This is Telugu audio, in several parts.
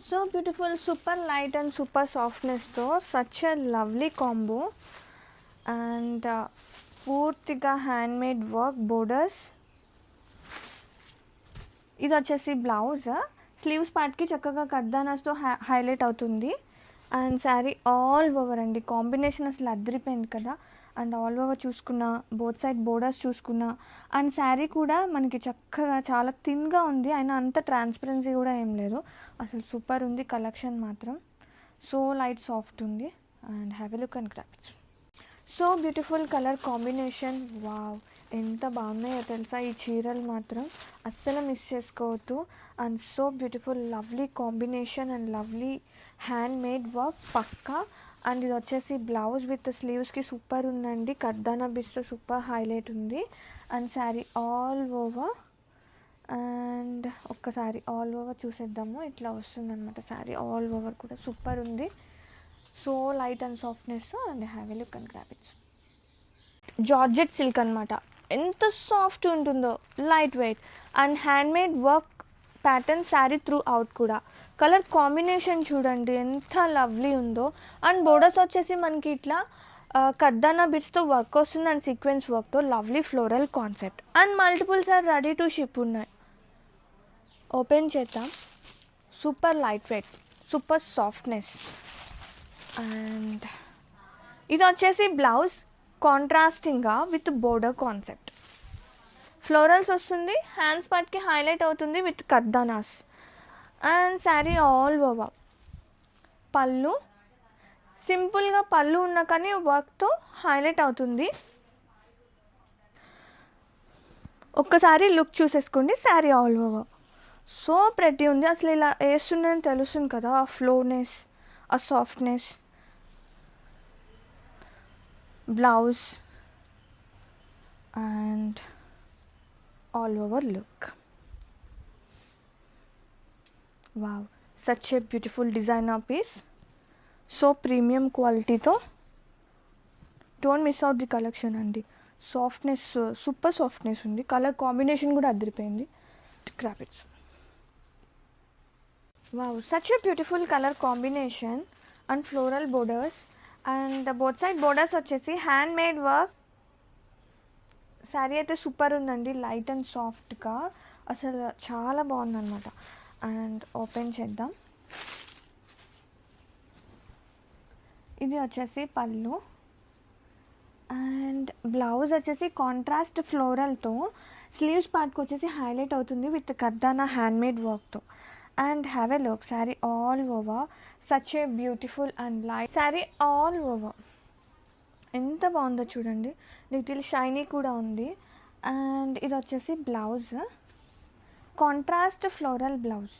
So beautiful, super light and super సాఫ్ట్నెస్తో such a lovely combo. And పూర్తిగా హ్యాండ్మేడ్ వర్క్ బోర్డర్స్. ఇది వచ్చేసి బ్లౌజ్. స్లీవ్స్ పార్ట్కి చక్కగా కడ్దానాస్తో హైలైట్ అవుతుంది. అండ్ శారీ ఆల్ ఓవర్ అండి, కాంబినేషన్ అసలు అద్దరిపోయింది కదా. అండ్ ఆల్ ఓవర్ చూసుకున్నా, బోత్ సైడ్ బోర్డర్స్ చూసుకున్నా, అండ్ శారీ కూడా మనకి చక్కగా చాలా థిన్గా ఉంది, అయినా అంత ట్రాన్స్పరెన్సీ కూడా ఏం లేదు. అసలు సూపర్ ఉంది కలెక్షన్ మాత్రం. సో లైట్ సాఫ్ట్ ఉంది. And have a look and grab it. So beautiful colour combination. Wow, ఎంత బాగున్నాయో తెలుసా ఈ చీరలు మాత్రం, అస్సలు మిస్ చేసుకోవద్దు. And so beautiful, lovely combination and lovely handmade work పక్కా. అండ్ ఇది వచ్చేసి బ్లౌజ్ విత్ స్లీవ్స్కి సూపర్ ఉందండి, కడ్దానా బిస్తో సూపర్ హైలైట్ ఉంది. And sari all over. And ఒక్కసారి ఆల్ ఓవర్ చూసేద్దాము, ఇట్లా వస్తుంది అనమాట శారీ ఆల్ ఓవర్ కూడా సూపర్ ఉంది. So light and softness. And have a look and grab it. Georgette silk అనమాట, ఎంత సాఫ్ట్ ఉంటుందో, light weight and handmade work pattern sari throughout కూడా. కలర్ కాంబినేషన్ చూడండి ఎంత లవ్లీ ఉందో. అండ్ బోర్డర్స్ వచ్చేసి మనకి ఇట్లా కడ్దానా బిట్స్తో వర్క్ వస్తుంది అండ్ సీక్వెన్స్ వర్క్తో lovely floral concept. And multiples are ready to ship ఉన్నాయి. ఓపెన్ చేద్దాం. Super light weight, super softness. And ఇది వచ్చేసి బ్లౌజ్ కాంట్రాస్టింగ్గా విత్ బోర్డర్ కాన్సెప్ట్, ఫ్లోరల్స్ వస్తుంది, హ్యాండ్స్ పార్ట్కి హైలైట్ అవుతుంది విత్ కడ్దానాస్. And sari all over. పళ్ళు సింపుల్గా పళ్ళు ఉన్నా కానీ వర్క్తో హైలైట్ అవుతుంది. ఒక్కసారి లుక్ చూసేసుకోండి. Sari all over so pretty ఉంది. అసలు ఇలా వేస్తుందని తెలుస్తుంది కదా, ఆ ఫ్లోనెస్, ఆ softness. Blouse and all over look. Wow, such a beautiful designer piece. So premium క్వాలిటీతో. Don't miss out the collection అండి. సాఫ్ట్నెస్, సూపర్ సాఫ్ట్నెస్ ఉంది. కలర్ కాంబినేషన్ కూడా అదిరిపోయింది. క్రాపిట్స్. Wow, such a beautiful colour combination and floral borders. And both side borders వచ్చేసి హ్యాండ్ మేడ్ వర్క్. శారీ అయితే సూపర్ ఉందండి, లైట్ అండ్ సాఫ్ట్గా, అసలు చాలా బాగుందన్నమాట. అండ్ ఓపెన్ చేద్దాం. ఇది వచ్చేసి పళ్ళు. అండ్ బ్లౌజ్ వచ్చేసి కాంట్రాస్ట్ ఫ్లోరల్తో స్లీవ్స్ పార్ట్కి వచ్చేసి హైలైట్ అవుతుంది విత్ కడ్దానా హ్యాండ్మేడ్ వర్క్తో. And have a look. Sari all over such a beautiful and light sari all over. ఎంత బాగుందో చూడండి, లిటిల్ షైనీ కూడా ఉంది. అండ్ ఇది వచ్చేసి blouse, contrast floral blouse.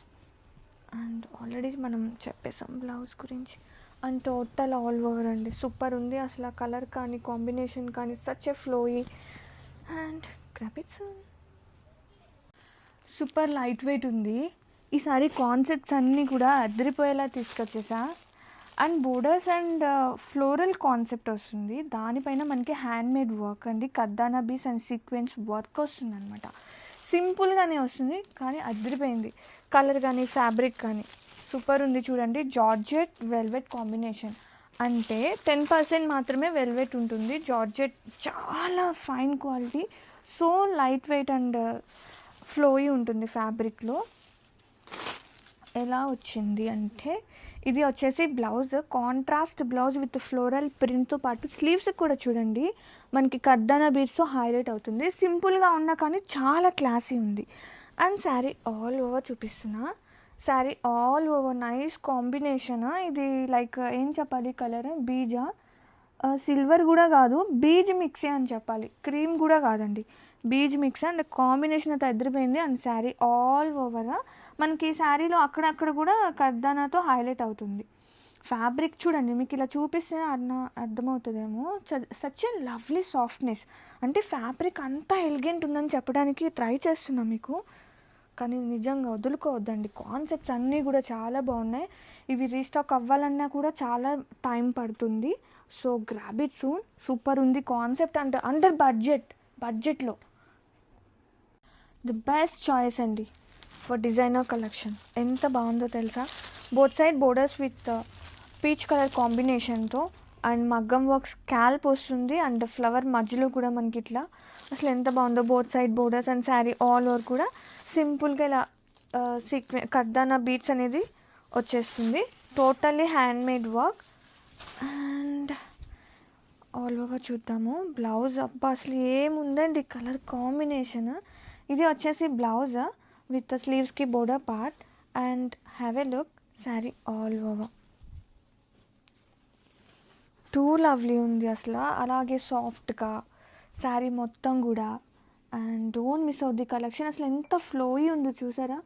And already మనం చెప్పేసాం బ్లౌజ్ గురించి. అండ్ టోటల్ ఆల్ ఓవర్ అండి సూపర్ ఉంది. అసలు ఆ కలర్ కానీ కాంబినేషన్ కానీ సచ్ ఏ ఫ్లోయీ. అండ్ గ్రాబిట్స్. సూపర్ లైట్ వెయిట్ ఉంది. ఈసారి కాన్సెప్ట్స్ అన్నీ కూడా అదిరిపోయేలా తీసుకొచ్చేసా. And borders and floral concept వస్తుంది, దానిపైన మనకి హ్యాండ్మేడ్ వర్క్ అండి, కడ్దానా బీస్ అండ్ సీక్వెన్స్ వర్క్ వస్తుంది అనమాట. సింపుల్గానే వస్తుంది కానీ అదిరిపోయింది. కలర్ కానీ ఫ్యాబ్రిక్ కానీ సూపర్ ఉంది చూడండి. జార్జెట్ వెల్వెట్ కాంబినేషన్, అంటే 10% మాత్రమే వెల్వెట్ ఉంటుంది. జార్జెట్ చాలా fine quality, so light weight and flowy ఉంటుంది ఫ్యాబ్రిక్లో. ఎలా వచ్చింది అంటే, ఇది వచ్చేసి blouse, contrast blouse with floral ప్రింట్తో పాటు స్లీవ్స్ కూడా చూడండి మనకి కడ్దానా బీడ్స్తో హైలైట్ అవుతుంది. సింపుల్గా ఉన్నా కానీ చాలా క్లాసీ ఉంది. అండ్ శారీ ఆల్ ఓవర్ చూపిస్తున్నా. Sari all over nice combination. ఇది లైక్ ఏం చెప్పాలి, కలర్ బీజా, సిల్వర్ కూడా కాదు, బీజ్ మిక్సే అని చెప్పాలి, క్రీమ్ కూడా కాదండి, బీజ్ మిక్స్. అండ్ కాంబినేషన్ అయితే అదిరిపోయింది. అండ్ శారీ ఆల్ ఓవర్ మనకి శారీలో అక్కడక్కడ కూడా కడ్దానాతో హైలైట్ అవుతుంది. ఫ్యాబ్రిక్ చూడండి, మీకు ఇలా చూపిస్తే అర్థమవుతుందేమో. Such a lovely softness. అంటే ఫ్యాబ్రిక్ అంతా ఎలిగెంట్ ఉందని చెప్పడానికి ట్రై చేస్తున్నా మీకు, కానీ నిజంగా వదులుకోవద్దండి. కాన్సెప్ట్స్ అన్నీ కూడా చాలా బాగున్నాయి. ఇవి రీస్టాక్ అవ్వాలన్నా కూడా చాలా టైం పడుతుంది. So grab it soon. Super ఉంది కాన్సెప్ట్. అంటే అండర్ బడ్జెట్లో ది బెస్ట్ చాయిస్ అండి ఫర్ డిజైనర్ కలెక్షన్. ఎంత బాగుందో తెలుసా. Both side borders with peach colour కాంబినేషన్తో అండ్ మగ్గం వర్క్ స్కాల్ప్ వస్తుంది అండ్ ఫ్లవర్ మధ్యలో కూడా మనకి ఇట్లా అసలు ఎంత బాగుందో both side borders and sari all over కూడా సింపుల్గా ఇలా కడ్దానా బీట్స్ అనేది వచ్చేస్తుంది. Totally hand made work. And all over చూద్దాము. బ్లౌజ్ అబ్బా అసలు ఏముందండి కలర్ కాంబినేషన్. ఇది వచ్చేసి బ్లౌజ్ విత్ స్లీవ్స్కి border part and have a look sari all over. Too lovely ఉంది అసలు. అలాగే సాఫ్ట్గా శారీ మొత్తం కూడా. And don't miss out the collection. అసలు ఎంత ఫ్లోయీ ఉందో చూసారా.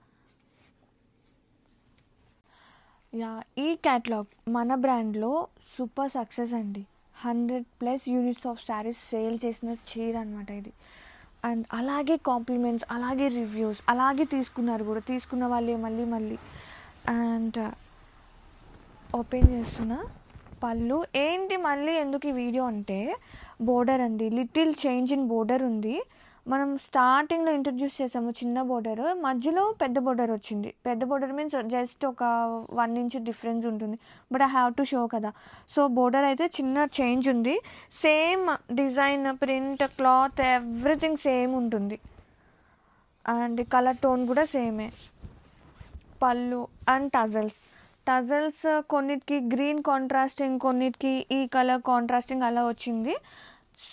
యా, ఈ క్యాటలాగ్ మన బ్రాండ్లో సూపర్ సక్సెస్ అండి. 100+ యూనిట్స్ ఆఫ్ శారీస్ సేల్ చేసిన చీర అనమాట ఇది. అండ్ అలాగే కాంప్లిమెంట్స్, అలాగే రివ్యూస్, అలాగే తీసుకున్నారు కూడా, తీసుకున్న వాళ్ళే మళ్ళీ. అండ్ ఓపెన్ చేస్తున్నా. పళ్ళు ఏంటి మళ్ళీ ఎందుకు ఈ వీడియో అంటే బోర్డర్ అండి, లిటిల్ చేంజ్ ఇన్ బోర్డర్ ఉంది. మనం స్టార్టింగ్లో ఇంట్రడ్యూస్ చేసాము చిన్న బోర్డర్, మధ్యలో పెద్ద బోర్డర్ వచ్చింది. పెద్ద బోర్డర్ మీన్స్ జస్ట్ ఒక 1 ఇంచ్ డిఫరెన్స్ ఉంటుంది, but I have to show కదా. సో బోర్డర్ అయితే చిన్న చేంజ్ ఉంది. Same design, print, cloth everything same ఉంటుంది. అండ్ కలర్ టోన్ కూడా సేమే. పళ్ళు అండ్ టజల్స్ కొన్నిటికి గ్రీన్ కాంట్రాస్టింగ్, కొన్నిటికి ఈ కలర్ కాంట్రాస్టింగ్ అలా వచ్చింది.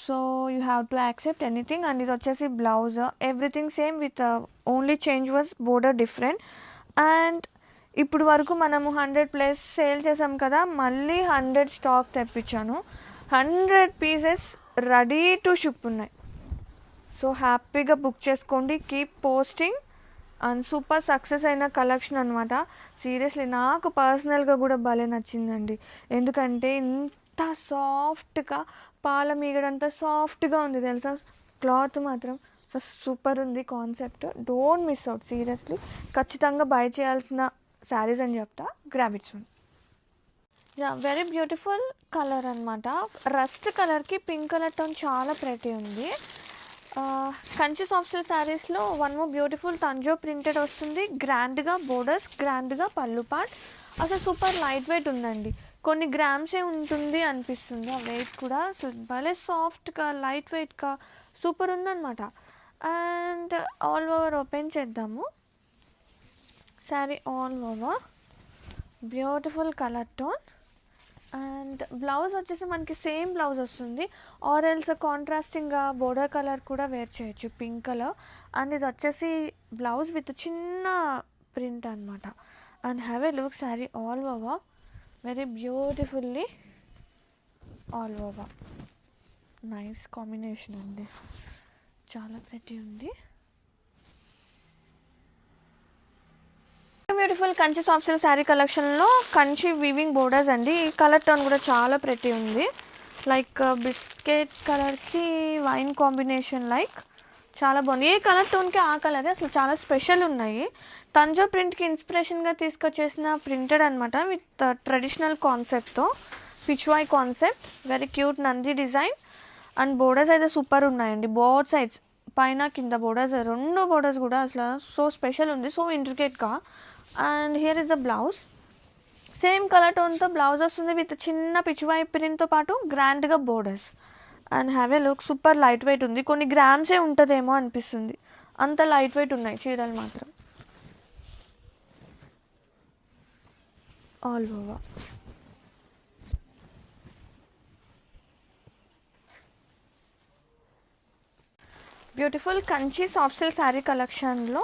So you have to accept anything. And ఇది వచ్చేసి blouse, everything same with only change was border different. And ఇప్పుడు వరకు మనము 100+ సేల్ చేసాం కదా, మళ్ళీ 100 స్టాక్ తెప్పించాను. 100 పీసెస్ రెడీ టు షిప్ ఉన్నాయి. సో హ్యాపీగా బుక్ చేసుకోండి, keep posting. And super success అయిన కలెక్షన్ అనమాట. సీరియస్లీ నాకు పర్సనల్గా కూడా భలే నచ్చిందండి. ఎందుకంటే ఇంత సాఫ్ట్గా, పాల మీగడంతా సాఫ్ట్గా ఉంది తెలుసా. క్లాత్ మాత్రం సూపర్ ఉంది. Concept don't miss out. Seriously ఖచ్చితంగా బై చేయాల్సిన శారీస్ అని చెప్తా. Grab it's one. Yeah, very beautiful colour అనమాట. రస్ట్ కలర్కి పింక్ కలర్ టోన్ చాలా ప్రెటీ ఉంది. కంచి సాఫ్ట్ సిల్క్ శారీస్లో వన్ మోర్ బ్యూటిఫుల్ తంజో ప్రింటెడ్ వస్తుంది. గ్రాండ్గా బోర్డర్స్, గ్రాండ్గా పళ్ళు పార్ట్. అసలు సూపర్ లైట్ వెయిట్ ఉందండి. కొన్ని గ్రామ్సే ఉంటుంది అనిపిస్తుంది. ఆ వెయిట్ కూడా అసలు భలే సాఫ్ట్గా, లైట్ వెయిట్గా సూపర్ ఉందన్నమాట. అండ్ ఆల్ ఓవర్ ఓపెన్ చేద్దాము. Sari all over beautiful colour tone. And blouse వచ్చేసి మనకి సేమ్ బ్లౌజ్ వస్తుంది, ఆర్ ఎల్స్ కాంట్రాస్టింగ్గా బోర్డర్ కలర్ కూడా వేర్ చేయొచ్చు, పింక్ కలర్. అండ్ ఇది వచ్చేసి బ్లౌజ్ విత్ చిన్న ప్రింట్ అనమాట. And have a look sari all over very beautifully all over. Nice combination అండి, చాలా ప్రెటీ ఉంది. Beautiful Kanchi soft silk sari కలెక్షన్లో కంచి వీవింగ్ బోర్డర్స్ అండి. ఈ కలర్ టోన్ కూడా చాలా ప్రెటీ ఉంది. లైక్ బిస్కెట్ కలర్కి వైన్ కాంబినేషన్, లైక్ చాలా బాగుంది. ఏ కలర్ టోన్కి ఆ కలరే, అసలు చాలా స్పెషల్ ఉన్నాయి. తంజో ప్రింట్కి ఇన్స్పిరేషన్గా తీసుకొచ్చేసిన ప్రింటెడ్ అనమాట, విత్ ట్రెడిషనల్ కాన్సెప్ట్తో, Pichwai concept, very cute Nandi design. And borders అయితే సూపర్ ఉన్నాయండి, బోత్ సైడ్స్, పైన కింద బోర్డర్స్, 2 బోర్డర్స్ కూడా అసలు సో స్పెషల్ ఉంది, సో ఇంట్రికేట్గా. And here is the blouse. Same colour టోన్తో బ్లౌజ్ వస్తుంది విత్ చిన్న పిచ్వాయ్ ప్రింట్తో పాటు గ్రాండ్గా borders. And have a look super light weight ఉంది. కొన్ని గ్రామ్సే ఉంటుందేమో అనిపిస్తుంది, అంత లైట్ వెయిట్ ఉన్నాయి చీరలు మాత్రం. All over beautiful Kanchi soft silk sari కలెక్షన్లో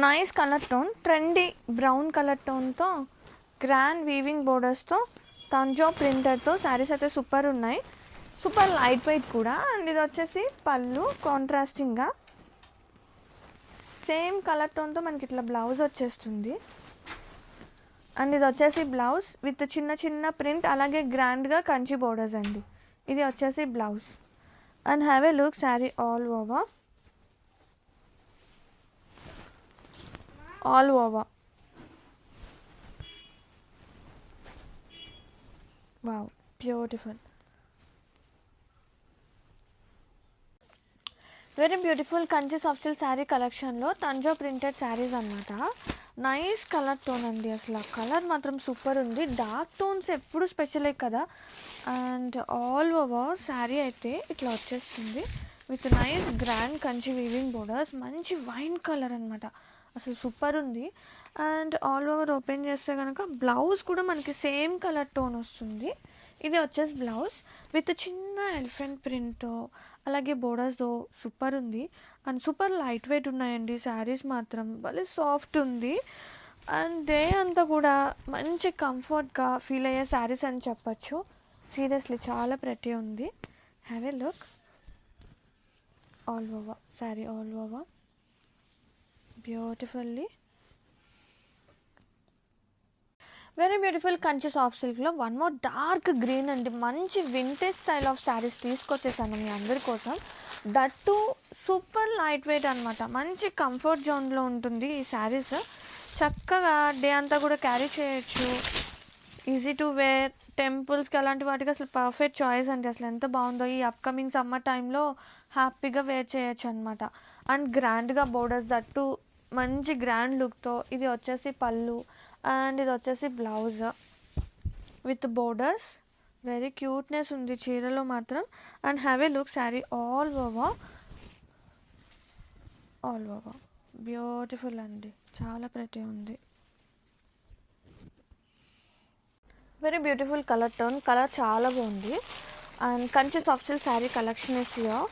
nice colour tone, trendy brown colour టోన్తో గ్రాండ్ వీవింగ్ బోర్డర్స్తో తంజో ప్రింటర్తో శారీస్ అయితే సూపర్ ఉన్నాయి, సూపర్ లైట్ వెయిట్ కూడా. అండ్ ఇది వచ్చేసి పళ్ళు కాంట్రాస్టింగ్గా సేమ్ కలర్ టోన్తో మనకి ఇట్లా బ్లౌజ్ వచ్చేస్తుంది. అండ్ ఇది వచ్చేసి బ్లౌజ్ విత్ చిన్న చిన్న ప్రింట్, అలాగే గ్రాండ్గా కంచి బోర్డర్స్ అండి. ఇది వచ్చేసి blouse. And have a look sari all over wow, beautiful, very beautiful Kanchi soft silk sari కలెక్షన్లో తంజో ప్రింటెడ్ శారీస్ అనమాట. నైస్ కలర్ టోన్ అండి. అసలు ఆ కలర్ మాత్రం సూపర్ ఉంది. డార్క్ టోన్స్ ఎప్పుడు స్పెషలే కదా. అండ్ ఆల్ ఓవర్ శారీ అయితే ఇట్లా వచ్చేస్తుంది with nice grand Kanchi weaving borders. మంచి వైన్ కలర్ అనమాట, అసలు సూపర్ ఉంది. అండ్ ఆల్ ఓవర్ ఓపెన్ చేస్తే కనుక బ్లౌజ్ కూడా మనకి సేమ్ కలర్ టోన్ వస్తుంది. ఇది వచ్చేసి బ్లౌజ్ విత్ చిన్న ఎలిఫెంట్ ప్రింట్, అలాగే బోర్డర్స్తో సూపర్ ఉంది. అండ్ సూపర్ లైట్ వెయిట్ ఉన్నాయండి శారీస్ మాత్రం, భలే సాఫ్ట్ ఉంది. అండ్ డే అంతా కూడా మంచి కంఫర్ట్గా ఫీల్ అయ్యే శారీస్ అని చెప్పచ్చు. సీరియస్లీ చాలా ప్రతి ఉంది. Have a look all over sari, all over beautifully very beautiful Kanchi soft సిల్క్లో వన్ మోర్ డార్క్ గ్రీన్ అండి. మంచి వింటేజ్ స్టైల్ ఆఫ్ శారీస్ తీసుకొచ్చేసాను మీ అందరి కోసం. That too super light weight అనమాట, మంచి కంఫర్ట్ జోన్లో ఉంటుంది ఈ శారీస్. చక్కగా డే అంతా కూడా క్యారీ చేయొచ్చు, ఈజీ టు వేర్, టెంపుల్స్కి అలాంటి వాటికి అసలు పర్ఫెక్ట్ చాయిస్ అండి. అసలు ఎంత బాగుందో, ఈ అప్కమింగ్ సమ్మర్ టైంలో హ్యాపీగా వేర్ చేయొచ్చు అనమాట. అండ్ గ్రాండ్గా బోర్డర్స్, దట్టు మంచి గ్రాండ్ లుక్తో. ఇది వచ్చేసి పళ్ళు అండ్ ఇది వచ్చేసి blouse with borders. Very cuteness ఉంది చీరలో మాత్రం. And have a look sari all over, all over beautiful అండి, చాలా ప్రతి ఉంది. Very beautiful colour tone, colour చాలా బాగుంది. And Kanchi soft silk sari collection is here.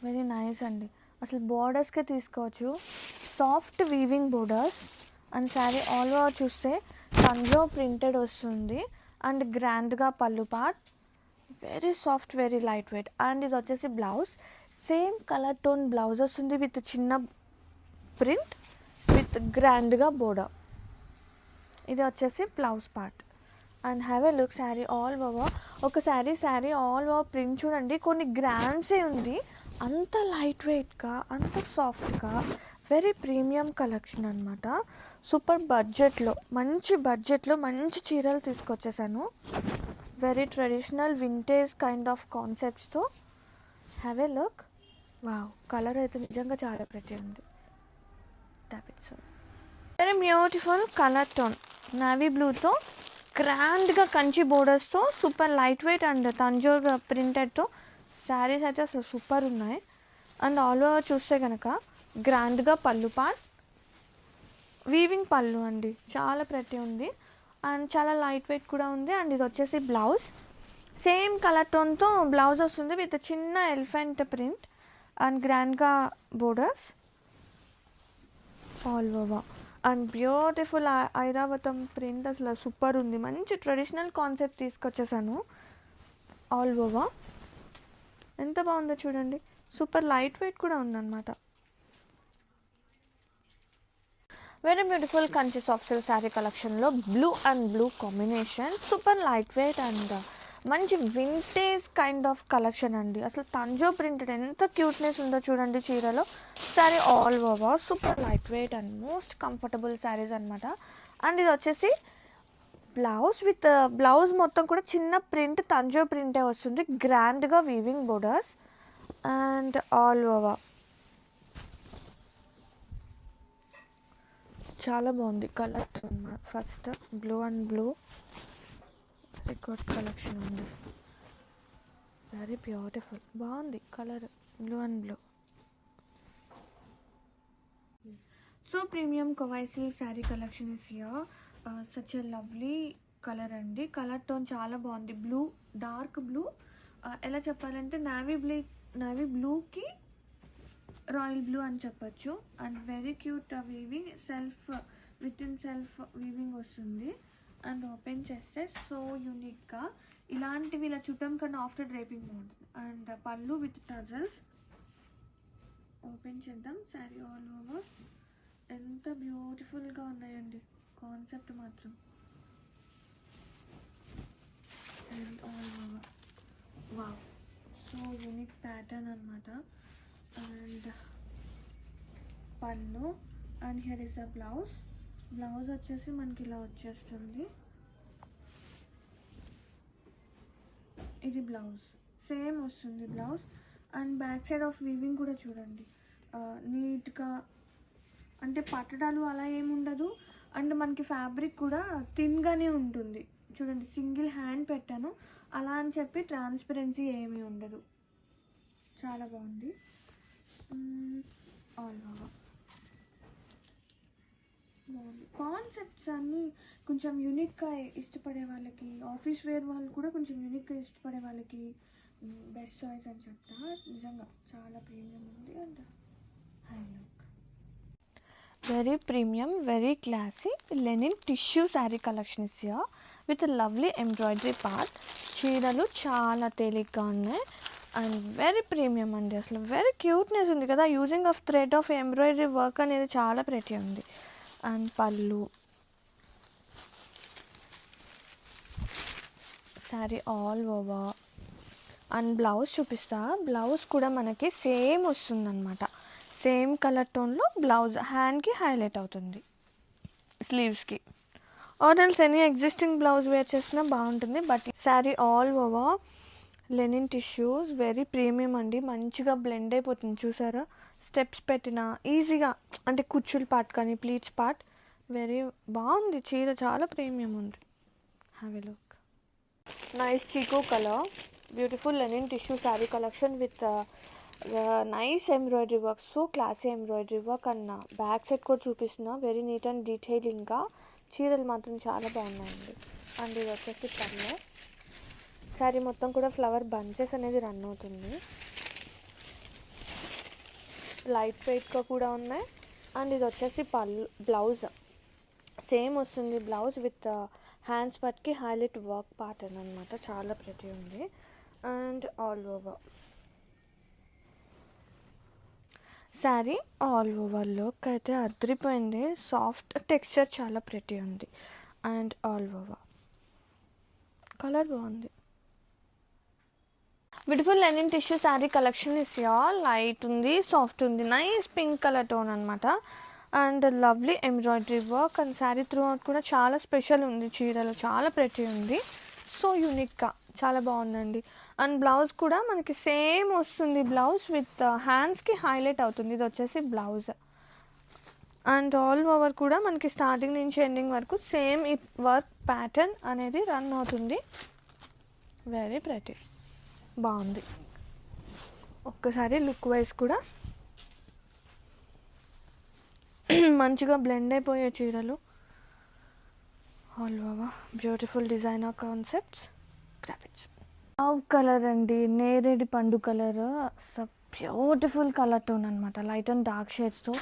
Very nice అండి, అసలు బోర్డర్స్కే తీసుకోవచ్చు, soft weaving borders. And sari all over చూస్తే తంజో ప్రింటెడ్ వస్తుంది. అండ్ గ్రాండ్గా పళ్ళు part, very soft, very light weight. And ఇది వచ్చేసి blouse, same colour tone blouse వస్తుంది విత్ చిన్న ప్రింట్ విత్ గ్రాండ్గా బోర్డర్. ఇది వచ్చేసి blouse part. And have a look sari all over. ఒక శారీ ఆల్ ఓవర్ ప్రింట్ చూడండి, కొన్ని గ్రామ్సే ఉంది, అంత లైట్ వెయిట్గా, అంత సాఫ్ట్గా, వెరీ ప్రీమియం కలెక్షన్ అనమాట. సూపర్ బడ్జెట్లో, మంచి బడ్జెట్లో మంచి చీరలు తీసుకొచ్చేసాను. Very traditional vintage kind of కాన్సెప్ట్స్తో. Have a look. Wow, colour అయితే నిజంగా చాలా ప్రతి ఉంది. Topics very beautiful colour tone, navy బ్లూతో గ్రాండ్గా కంచి బోర్డర్స్తో, super light weight and Tanjore ప్రింటెడ్తో శారీస్ అయితే అసలు సూపర్ ఉన్నాయి. అండ్ ఆల్ ఓవర్ చూస్తే కనుక గ్రాండ్గా పళ్ళు పార్ట్, వీవింగ్ పళ్ళు అండి, చాలా ప్రతి ఉంది. అండ్ చాలా లైట్ వెయిట్ కూడా ఉంది. అండ్ ఇది వచ్చేసి బ్లౌజ్, సేమ్ కలర్ టోన్తో బ్లౌజ్ వస్తుంది విత్ చిన్న ఎలిఫెంట్ ప్రింట్ అండ్ గ్రాండ్గా borders all over. And beautiful Airavatham print, అసలు సూపర్ ఉంది, మంచి ట్రెడిషనల్ కాన్సెప్ట్ తీసుకొచ్చేసాను. ఆల్ ఓవర్ ఎంత బాగుందో చూడండి, సూపర్ లైట్ వెయిట్ కూడా ఉందన్నమాట. Very beautiful Kanchi soft silk sari కలెక్షన్లో blue and blue combination, super light weight and మంచి వింటేజ్ కైండ్ ఆఫ్ కలెక్షన్ అండి. అసలు తంజో ప్రింటెడ్ ఎంత క్యూట్నెస్ ఉందో చూడండి చీరలో. Sari all over super light weight and most comfortable saris అనమాట. అండ్ ఇది వచ్చేసి బ్లౌజ్ విత్ బ్లౌజ్ మొత్తం కూడా చిన్న ప్రింట్, తంజో ప్రింటే వస్తుంది, గ్రాండ్గా weaving borders and all over. చాలా బాగుంది colour. First blue and blue, very good collection ఉంది, వెరీ బ్యూటిఫుల్, బాగుంది colour, blue and blue. So premium Kovai silk sari collection is here. Such a lovely colour అండి, కలర్ టోన్ చాలా బాగుంది, బ్లూ, డార్క్ బ్లూ, ఎలా చెప్పాలంటే నావీ బ్లూకి రాయల్ బ్లూ అని చెప్పచ్చు. And very cute weaving, with in self weaving వస్తుంది. అండ్ ఓపెన్ చేస్తే సో యూనిక్గా ఇలాంటివి ఇలా చుట్టం కన్నా ఆఫ్టర్ డ్రైపింగ్ బాగుంటుంది. అండ్ పళ్ళు విత్ టజల్స్. ఓపెన్ చేద్దాం. శారీ ఆల్ ఓవర్ ఎంత బ్యూటిఫుల్గా ఉన్నాయండి, కాన్సెప్ట్ మాత్రం. Sari all over wow, so unique pattern అనమాట. అండ్ పళ్ళు and here is the blouse. Blouse వచ్చేసి మనకి ఇలా వచ్చేస్తుంది, ఇది బ్లౌజ్ సేమ్ వస్తుంది blouse. And back side of weaving కూడా చూడండి, నీట్గా అంటే పట్టడాలు అలా ఏముండదు. అండ్ మనకి ఫ్యాబ్రిక్ కూడా థిన్గానే ఉంటుంది. చూడండి సింగిల్ హ్యాండ్ పెట్టాను, అలా అని చెప్పి ట్రాన్స్పరెన్సీ ఏమీ ఉండదు. చాలా బాగుంది. ఆల్ ఓవర్ బాగుంది. కాన్సెప్ట్స్ అన్నీ కొంచెం యూనిక్గా ఇష్టపడే వాళ్ళకి, ఆఫీస్ వేర్ వాళ్ళు కూడా కొంచెం యూనిక్గా ఇష్టపడే వాళ్ళకి బెస్ట్ చాయిస్ అని చెప్తా. నిజంగా చాలా ప్రీమియం ఉంది. And high look very premium, very classy Lenin tissue sari collection is here with lovely embroidery part. చీరలు చాలా తేలిగ్గా ఉన్నాయి అండ్ వెరీ ప్రీమియం అండి. అసలు వెరీ క్యూట్నెస్ ఉంది కదా. Using of thread of embroidery work అనేది చాలా ప్రెటీ ఉంది. అండ్ పళ్ళు, sari all over. And blouse చూపిస్తా. బ్లౌజ్ కూడా మనకి సేమ్ వస్తుందన్నమాట. సేమ్ కలర్ టోన్లో బ్లౌజ్ హ్యాండ్కి హైలైట్ అవుతుంది, స్లీవ్స్కి. Or else any existing blouse wear చేసినా బాగుంటుంది. But sari all over linen tissues, very premium అండి. మంచిగా బ్లెండ్ అయిపోతుంది చూసారా. స్టెప్స్ పెట్టినా ఈజీగా, అంటే కుచ్చుల పార్ట్ కానీ ప్లీట్స్ పార్ట్ వెరీ బాగుంది. చీర చాలా ప్రీమియం ఉంది. Have a look. Nice చీకో colour, beautiful linen tissue sari collection with nice embroidery work. So classy embroidery work. అన్న బ్యాక్ సైడ్ కూడా చూపిస్తున్నా, వెరీ నీట్ అండ్ డీటెయిలింగ్గా. చీరలు మాత్రం చాలా బాగున్నాయండి. అండ్ ఇది వచ్చేసి పళ్ళు. శారీ మొత్తం కూడా ఫ్లవర్ బంచెస్ అనేది రన్ అవుతుంది. లైట్ వెయిట్గా కూడా ఉన్నాయి. అండ్ ఇది వచ్చేసి పళ్ళు. బ్లౌజ్ సేమ్ వస్తుంది. బ్లౌజ్ విత్ హ్యాండ్స్ పట్కి హైలైట్ వర్క్ ప్యాటర్న్ అనమాట. చాలా ప్రెటీ ఉంది. And all over sari all over look అయితే అదిరిపోయింది. సాఫ్ట్ టెక్స్చర్ చాలా ప్రెటీ ఉంది. అండ్ ఆల్ ఓవర్ కలర్ బాగుంది. Beautiful linen tissue sari collection is here. Light ఉంది, సాఫ్ట్ ఉంది, నైస్ పింక్ కలర్ టోన్ అనమాట. And lovely embroidery work. And sari throughout కూడా చాలా స్పెషల్ ఉంది. చీరలో చాలా ప్రెటీ ఉంది. సో యూనిక్గా చాలా బాగుందండి. అండ్ బ్లౌజ్ కూడా మనకి సేమ్ వస్తుంది. బ్లౌజ్ విత్ హ్యాండ్స్కి హైలైట్ అవుతుంది. ఇది వచ్చేసి బ్లౌజ్. అండ్ ఆల్ ఓవర్ కూడా మనకి స్టార్టింగ్ నుంచి ఎండింగ్ వరకు సేమ్ ఈ వర్క్ ప్యాటర్న్ అనేది రన్ అవుతుంది. వెరీ ప్రెటీ, బాగుంది. ఒక్కసారి లుక్ వైజ్ కూడా మంచిగా బ్లెండ్ అయిపోయే చీరలు. All over beautiful designer concepts, graphics. Colour అండి, నేరేడి పండు కలర్. బ్యూటిఫుల్ కలర్ టోన్ అనమాట. లైట్ అండ్ డార్క్ షేడ్స్తో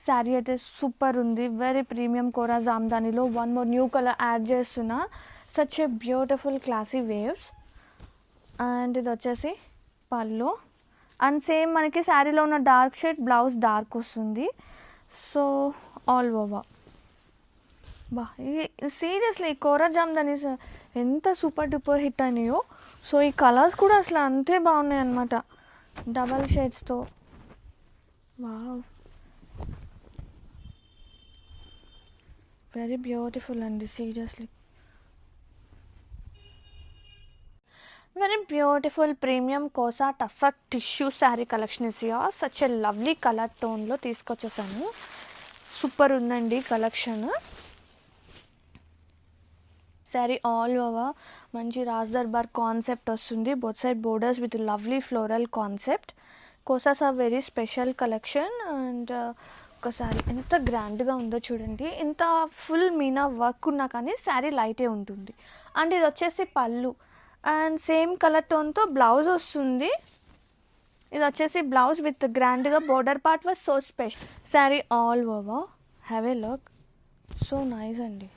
శారీ అయితే సూపర్ ఉంది. వెరీ ప్రీమియం కోరా జామ్దానిలో one more new colour add చేస్తున్నా. Such a beautiful classy waves. And ఇది వచ్చేసి పళ్ళు. అండ్ సేమ్ మనకి శారీలో ఉన్న డార్క్ షేడ్ బ్లౌజ్ డార్క్ వస్తుంది. సో ఆల్ ఓవర్ బా, సీరియస్లీ కోరా జామ్దాని ఎంత సూపర్ డూపర్ హిట్ అయినాయో. సో ఈ కలర్స్ కూడా అసలు అంతే బాగున్నాయి అన్నమాట, డబల్ షేడ్స్తో. వావ్, వెరీ బ్యూటిఫుల్ అండి. Seriously very beautiful premium Kosa Tussar tissue sari collection is here. Such a lovely colour టోన్లో తీసుకొచ్చేసాను. సూపర్ ఉందండి కలెక్షన్. శారీ ఆల్ ఓవర్ మంచి రాజ్ దర్బార్ కాన్సెప్ట్ వస్తుంది. Both side borders with lovely floral concept. Kosas are very special collection. And ఒకసారి ఎంత గ్రాండ్గా ఉందో చూడండి. ఇంత ఫుల్ మీనా వర్క్ ఉన్నా కానీ శారీ లైటే ఉంటుంది. అండ్ ఇది వచ్చేసి పళ్ళు. అండ్ సేమ్ కలర్ టోన్తో బ్లౌజ్ వస్తుంది. ఇది వచ్చేసి బ్లౌజ్ విత్ గ్రాండ్గా border part was so special. Sari all over have a look. So nice అండి.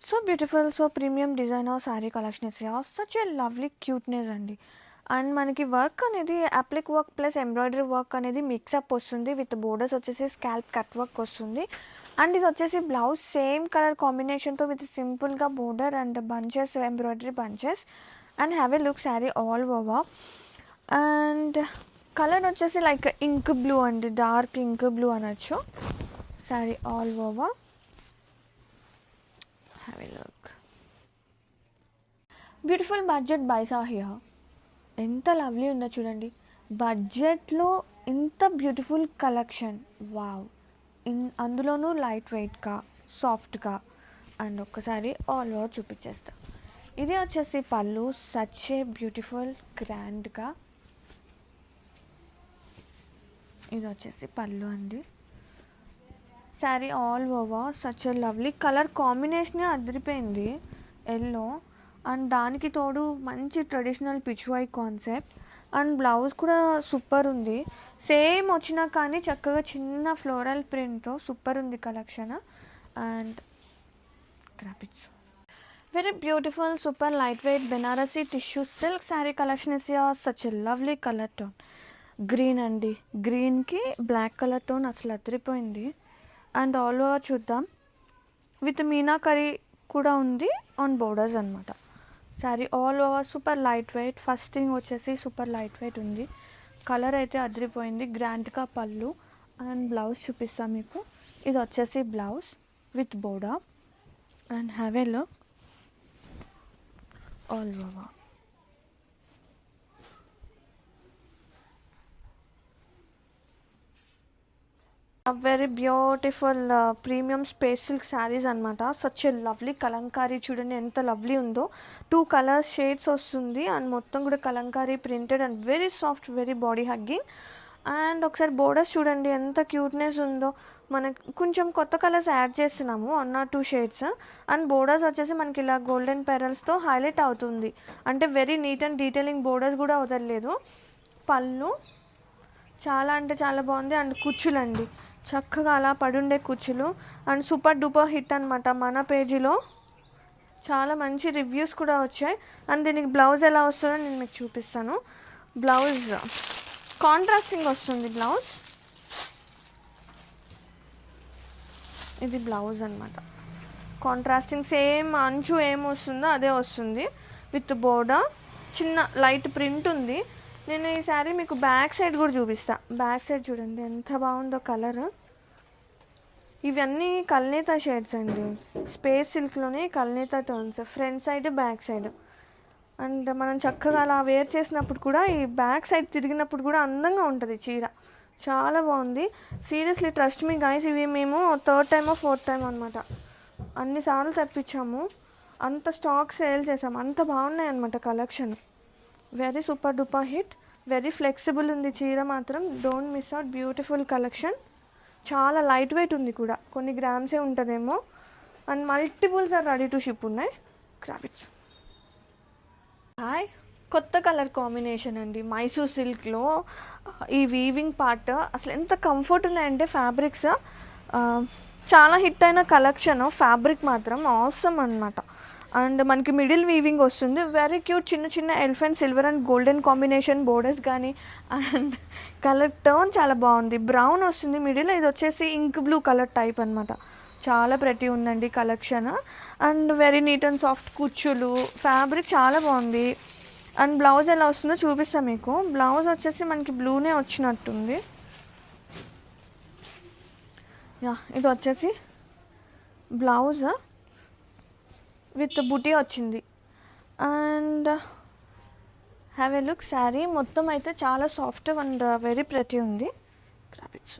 So beautiful, so premium designer sari collection is here. Such a lovely cuteness అండి. అండ్ మనకి వర్క్ అనేది applique work plus embroidery work అనేది మిక్సప్ వస్తుంది. విత్ బోర్డర్స్ వచ్చేసి స్కాల్ప్ కట్ వర్క్ వస్తుంది. అండ్ ఇది వచ్చేసి బ్లౌజ్ సేమ్ కలర్ కాంబినేషన్తో విత్ సింపుల్గా border and bunches, embroidery bunches. And have a look sari all over. And colour వచ్చేసి లైక్ ఇంక్ బ్లూ అండి, డార్క్ ఇంక్ బ్లూ అనొచ్చు. Sari all over have a look. Beautiful budget Bhainsa here. ఎంత లవ్లీ ఉందో చూడండి. బడ్జెట్లో ఇంత బ్యూటిఫుల్ కలెక్షన్, వావ్! అందులోనూ లైట్ వెయిట్గా, సాఫ్ట్గా. అండ్ ఒక్కసారి ఆల్ ఓవర్ చూపించేస్తా. ఇది వచ్చేసి పళ్ళు, సచ్ ఏ బ్యూటిఫుల్ గ్రాండ్గా. ఇది వచ్చేసి పళ్ళు అండి. Sari all over such a lovely colour కాంబినేషనే అదిరిపోయింది, ఎల్లో. అండ్ దానికి తోడు మంచి traditional Pichwai concept. And blouse కూడా సూపర్ ఉంది, సేమ్ వచ్చినా కానీ చక్కగా చిన్న ఫ్లోరల్ ప్రింట్తో సూపర్ ఉంది collection. And graphics very beautiful, super light weight Banarasi tissue silk sari collection is such a lovely colour tone. Green అండి, గ్రీన్కి బ్లాక్ కలర్ టోన్ అసలు అదిరిపోయింది. అండ్ ఆల్ ఓవర్ చూద్దాం, విత్ మీనాకరీ కూడా ఉంది ఆన్ బోర్డర్స్ అనమాట. Sari all over super light wait. First thing వచ్చేసి సూపర్ లైట్ వెయిట్ ఉంది, కలర్ అయితే అదిరిపోయింది. గ్రాండ్గా పళ్ళు అండ్ బ్లౌజ్ చూపిస్తాను మీకు. ఇది వచ్చేసి blouse with border and have a look all over. Very beautiful premium space silk saris అనమాట. సచ్ ఎ లవ్లీ కలంకారీ, చూడండి ఎంత లవ్లీ ఉందో. 2 కలర్స్ షేడ్స్ వస్తుంది అండ్ మొత్తం కూడా Kalamkari printed and very soft, very body hugging. And ఒకసారి బోర్డర్స్ చూడండి ఎంత క్యూట్నెస్ ఉందో. మనకు కొంచెం కొత్త కలర్స్ యాడ్ చేస్తున్నాము, 1 or 2 షేడ్స్. అండ్ బోర్డర్స్ వచ్చేసి మనకి ఇలా గోల్డెన్ పెరల్స్తో హైలైట్ అవుతుంది, అంటే very neat and detailing borders కూడా వదలలేదు. పళ్ళు చాలా అంటే చాలా బాగుంది. అండ్ కుచ్చులండి, చక్కగా అలా పడుండే కుచ్చులు. అండ్ సూపర్ డూపర్ హిట్ అనమాట, మన పేజీలో చాలా మంచి రివ్యూస్ కూడా వచ్చాయి. అండ్ దీనికి బ్లౌజ్ ఎలా వస్తుందో నేను మీకు చూపిస్తాను. బ్లౌజ్ కాంట్రాస్టింగ్ వస్తుంది బ్లౌజ్. ఇది బ్లౌజ్ అనమాట, కాంట్రాస్టింగ్ సేమ్ అంచు ఏం వస్తుందో అదే వస్తుంది విత్ బోర్డర్. చిన్న లైట్ ప్రింట్ ఉంది. నేను ఈ శారీ మీకు బ్యాక్ సైడ్ కూడా చూపిస్తా. బ్యాక్ సైడ్ చూడండి ఎంత బాగుందో కలర్. ఇవన్నీ కల్నేత షేడ్స్ అండి, స్పేస్ సిల్క్లోనే Kalnetha tones, front side back side. And మనం చక్కగా అలా వేర్ చేసినప్పుడు కూడా, ఈ బ్యాక్ సైడ్ తిరిగినప్పుడు కూడా అందంగా ఉంటుంది చీర. చాలా బాగుంది, సీరియస్లీ ట్రస్ట్ మీ గైస్. ఇవి మేము 3rd time or 4th time అనమాట, అన్నిసార్లు తెప్పించాము, అంత స్టాక్ సేల్ చేసాము, అంత బాగున్నాయి అనమాట collection. Very super duper hit, very flexible ఉంది చీర మాత్రం. Don't miss out, beautiful collection. చాలా లైట్ వెయిట్ ఉంది కూడా, కొన్ని గ్రామ్సే ఉంటుందేమో. And multiples are ready to ship ఉన్నాయి. గ్రాఫిక్స్ హాయ్, కొత్త కలర్ కాంబినేషన్ అండి. మైసూర్ సిల్క్లో ఈ వీవింగ్ పార్ట్ అసలు ఎంత కంఫర్ట్ ఉన్నాయంటే ఫ్యాబ్రిక్స్. చాలా హిట్ అయిన కలెక్షన్, ఫ్యాబ్రిక్ మాత్రం ఆసమ్ అనమాట. అండ్ మనకి మిడిల్ వీవింగ్ వస్తుంది, వెరీ క్యూట్. చిన్న చిన్న elephant silver and golden combination borders కానీ. అండ్ కలర్ టర్న్ చాలా బాగుంది, బ్రౌన్ వస్తుంది మిడిల్. ఇది వచ్చేసి ఇంక్ బ్లూ కలర్ టైప్ అనమాట. చాలా ప్రతి ఉందండి collection. And very neat and soft కుచ్చులు, ఫ్యాబ్రిక్ చాలా బాగుంది. అండ్ బ్లౌజ్ ఎలా వస్తుందో చూపిస్తాను మీకు. బ్లౌజ్ వచ్చేసి మనకి బ్లూనే వచ్చినట్టుంది. యా, ఇది వచ్చేసి బ్లౌజ్ విత్ బుటీ వచ్చింది. And have a look. Sari మొత్తం అయితే చాలా సాఫ్ట్ అండ్ వెరీ ప్రెటీ ఉంది. గ్రాఫిక్స్